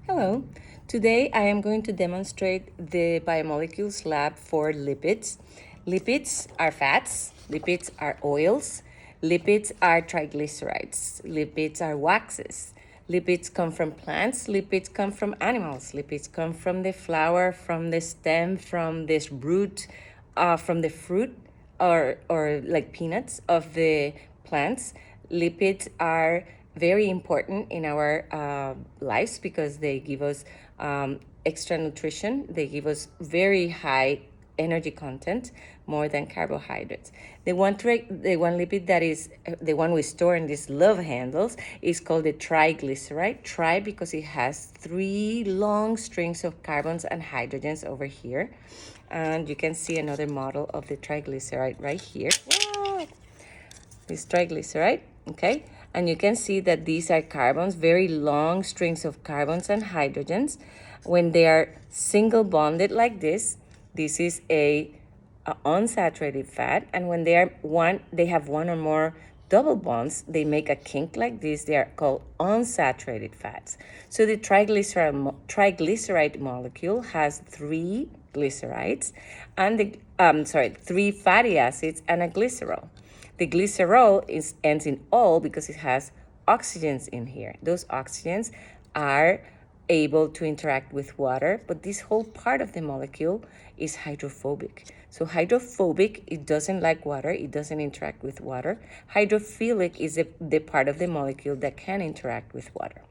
Hello. Today I am going to demonstrate the biomolecules lab for lipids. Lipids are fats, lipids are oils, lipids are triglycerides, lipids are waxes. Lipids come from plants, lipids come from animals, lipids come from the flower, from the stem, from this root, from the fruit, or like peanuts of the plants. Lipids are very important in our lives because they give us extra nutrition. They give us very high energy content, more than carbohydrates. The one lipid that is the one we store in these love handles is called the triglyceride. Tri because it has 3 long strings of carbons and hydrogens over here. And you can see another model of the triglyceride right here. Wow. This triglyceride, okay? And you can see that these are carbons, very long strings of carbons and hydrogens. When they are single bonded like this is a unsaturated fat. And when they have one or more double bonds, they make a kink like this. They are called unsaturated fats. So the triglyceride molecule has 3 glycerides and 3 fatty acids and a glycerol. The glycerol ends in ol because it has oxygens in here. Those oxygens are able to interact with water, but this whole part of the molecule is hydrophobic. So hydrophobic, it doesn't like water, it doesn't interact with water. Hydrophilic is the part of the molecule that can interact with water.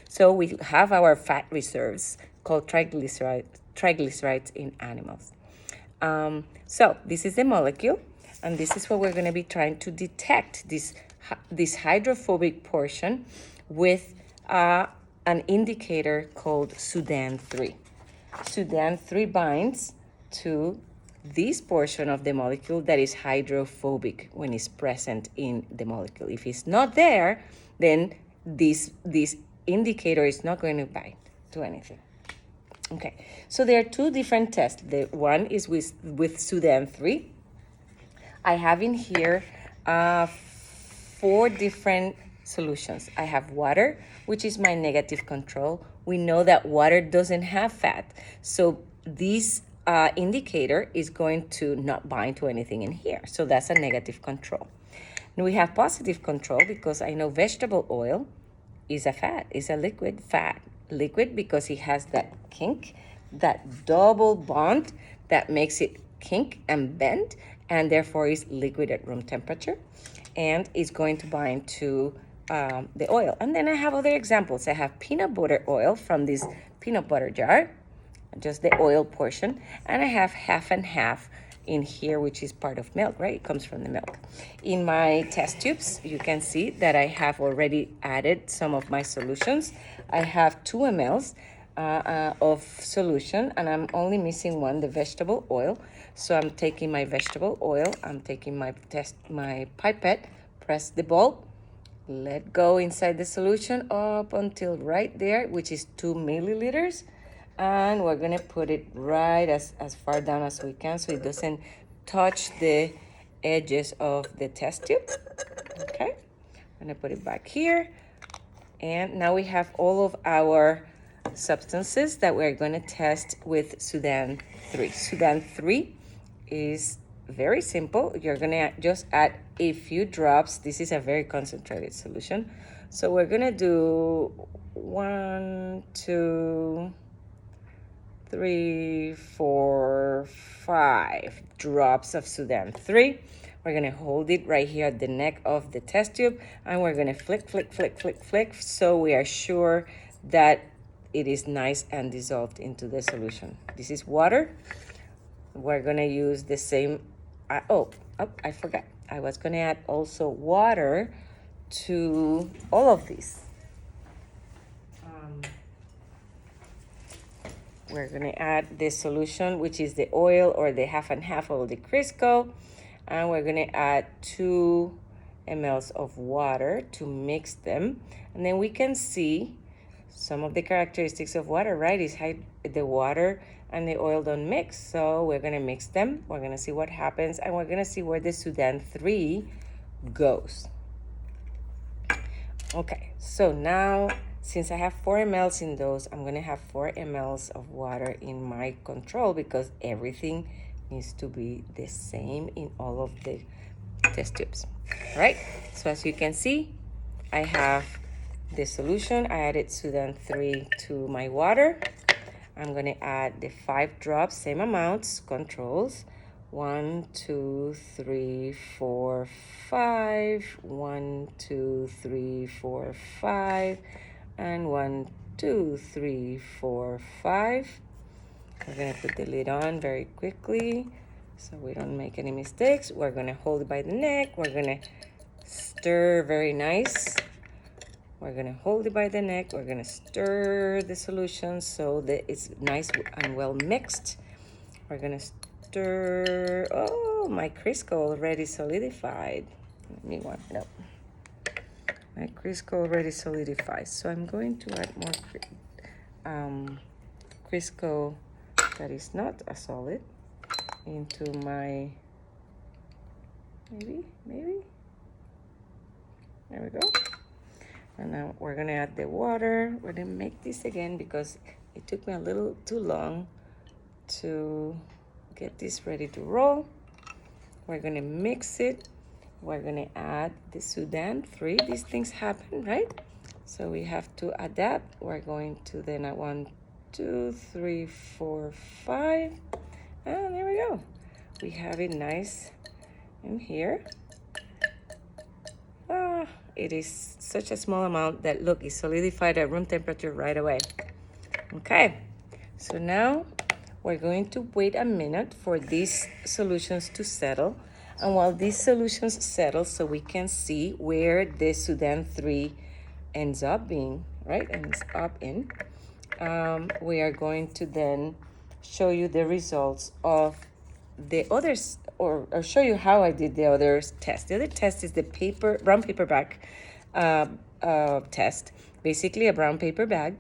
So we have our fat reserves called triglycerides in animals. So this is the molecule, and this is what we're going to be trying to detect, this hydrophobic portion with an indicator called Sudan3. Sudan3 binds to this portion of the molecule that is hydrophobic when it's present in the molecule. If it's not there, then this indicator is not going to bind to anything. Okay, so there are 2 different tests. The one is with Sudan3. I have in here 4 different solutions. I have water, which is my negative control. We know that water doesn't have fat, so this indicator is going to not bind to anything in here. So that's a negative control. And we have positive control because I know vegetable oil is a fat, is a liquid fat. Liquid because it has that kink, that double bond that makes it kink and bend, and therefore is liquid at room temperature, and is going to bind to the oil. And then I have other examples. I have peanut butter oil from this peanut butter jar, just the oil portion, and I have half and half in here, which is part of milk, right? It comes from the milk. In my test tubes, you can see that I have already added some of my solutions. I have 2 mLs of solution, and I'm only missing one, the vegetable oil. So I'm taking my vegetable oil, I'm taking my pipette, press the bulb, let go inside the solution up until right there, which is 2 milliliters. And we're gonna put it right as far down as we can so it doesn't touch the edges of the test tube. Okay, I'm gonna put it back here. And now we have all of our substances that we're gonna test with Sudan3. Sudan3 is very simple. You're gonna just add a few drops. This is a very concentrated solution. So we're gonna do 1, 2, 3, 4, 5 drops of Sudan3. We're gonna hold it right here at the neck of the test tube, and we're gonna flick, so we are sure that it is nice and dissolved into the solution. This is water. We're gonna use the same, I forgot. I was gonna add also water to all of these. We're gonna add the solution, which is the oil or the half and half of the Crisco. And we're gonna add 2 mLs of water to mix them. And then we can see some of the characteristics of water, right? Is the water and the oil don't mix. So we're gonna mix them. We're gonna see what happens, and we're gonna see where the Sudan3 goes. Okay, so now since I have 4 mLs in those, I'm gonna have 4 mLs of water in my control because everything needs to be the same in all of the test tubes. All right, so as you can see, I have the solution. I added Sudan 3 to my water. I'm gonna add the 5 drops, same amounts, controls. 1, 2, 3, 4, 5. 1, 2, 3, 4, 5. And 1, 2, 3, 4, 5. We're gonna put the lid on very quickly so we don't make any mistakes. We're gonna hold it by the neck. We're gonna stir very nice. We're gonna hold it by the neck. We're gonna stir the solution so that it's nice and well mixed. We're gonna stir. Oh, my Crisco already solidified. Let me one. No. My Crisco already solidified. So I'm going to add more Crisco that is not a solid into my, maybe. There we go. And now we're gonna add the water. We're gonna make this again because it took me a little too long to get this ready to roll. We're gonna mix it. We're gonna add the Sudan 3. These things happen, right? So we have to adapt. We're going to then add 1, 2, 3, 4, 5. And there we go. We have it nice in here. It is such a small amount that, look, it's solidified at room temperature right away. Okay, so now we're going to wait a minute for these solutions to settle. And while these solutions settle, so we can see where the Sudan 3 ends up being, right? Ends up in. We are going to then show you the results of the others, or show you how I did the other test. The other test is the brown paper bag test. Basically a brown paper bag.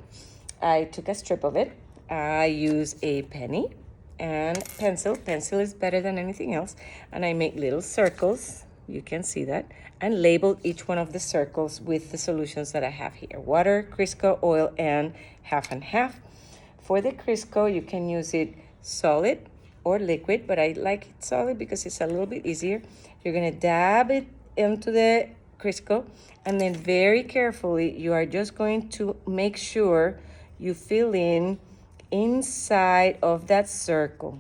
I took a strip of it. I use a penny and pencil. Pencil is better than anything else. And I make little circles. You can see that. And labeled each one of the circles with the solutions that I have here. Water, Crisco, oil, and half and half. For the Crisco, you can use it solid or liquid, but I like it solid because it's a little bit easier. You're gonna dab it into the Crisco, and then very carefully, you are just going to make sure you fill in inside of that circle.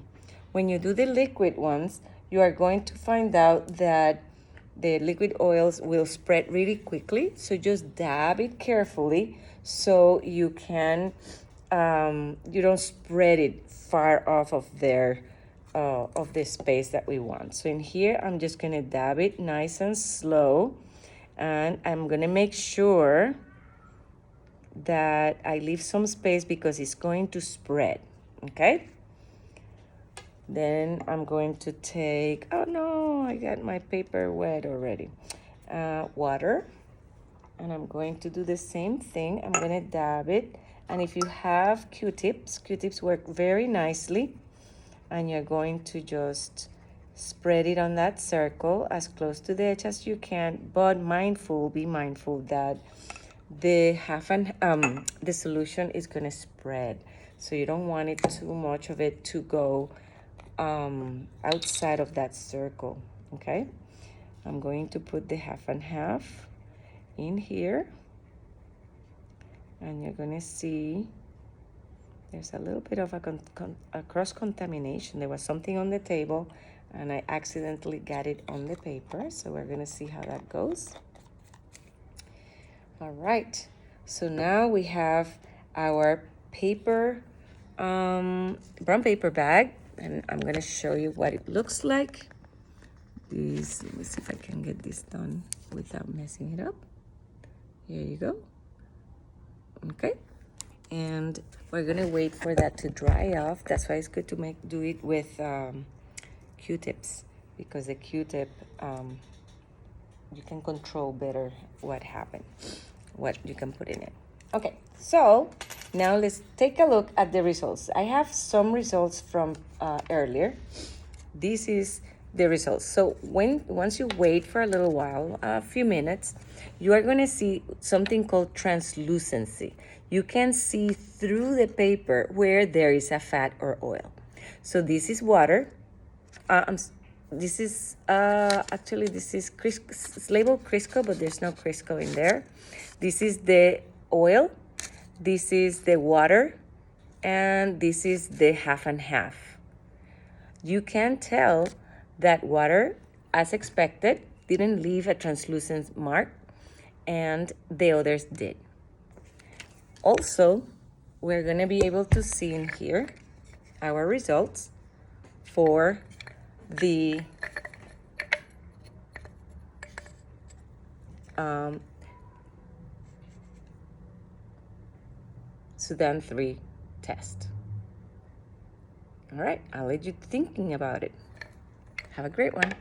When you do the liquid ones, you are going to find out that the liquid oils will spread really quickly. So just dab it carefully so you can, you don't spread it far off of there, of the space that we want. So in here, I'm just gonna dab it nice and slow, and I'm gonna make sure that I leave some space because it's going to spread, okay? Then I'm going to take, oh no, I got my paper wet already. Water, and I'm going to do the same thing. I'm gonna dab it, and if you have Q-tips, Q-tips work very nicely, and you're going to just spread it on that circle as close to the edge as you can, but be mindful that the the solution is gonna spread. So you don't want it too much of it to go outside of that circle, okay? I'm going to put the half and half in here, and you're gonna see there's a little bit of a cross-contamination. There was something on the table, and I accidentally got it on the paper, so we're gonna see how that goes. All right, so now we have our paper, brown paper bag, and I'm gonna show you what it looks like. Let me see if I can get this done without messing it up. Here you go. Okay, and we're gonna wait for that to dry off. That's why it's good to do it with Q-tips, because the Q-tip, you can control better what you can put in it. Okay, so now let's take a look at the results. I have some results from earlier. This is the results. So once you wait for a little while, a few minutes, you are going to see something called translucency. You can see through the paper where there is a fat or oil. So this is water. This is actually this is it's labeled Crisco, but there's no Crisco in there. This is the oil. This is the water, and this is the half and half. You can tell that water, as expected, didn't leave a translucent mark, and the others did. Also, we're going to be able to see in here our results for the Sudan 3 test. All right, I'll let you thinking about it. Have a great one.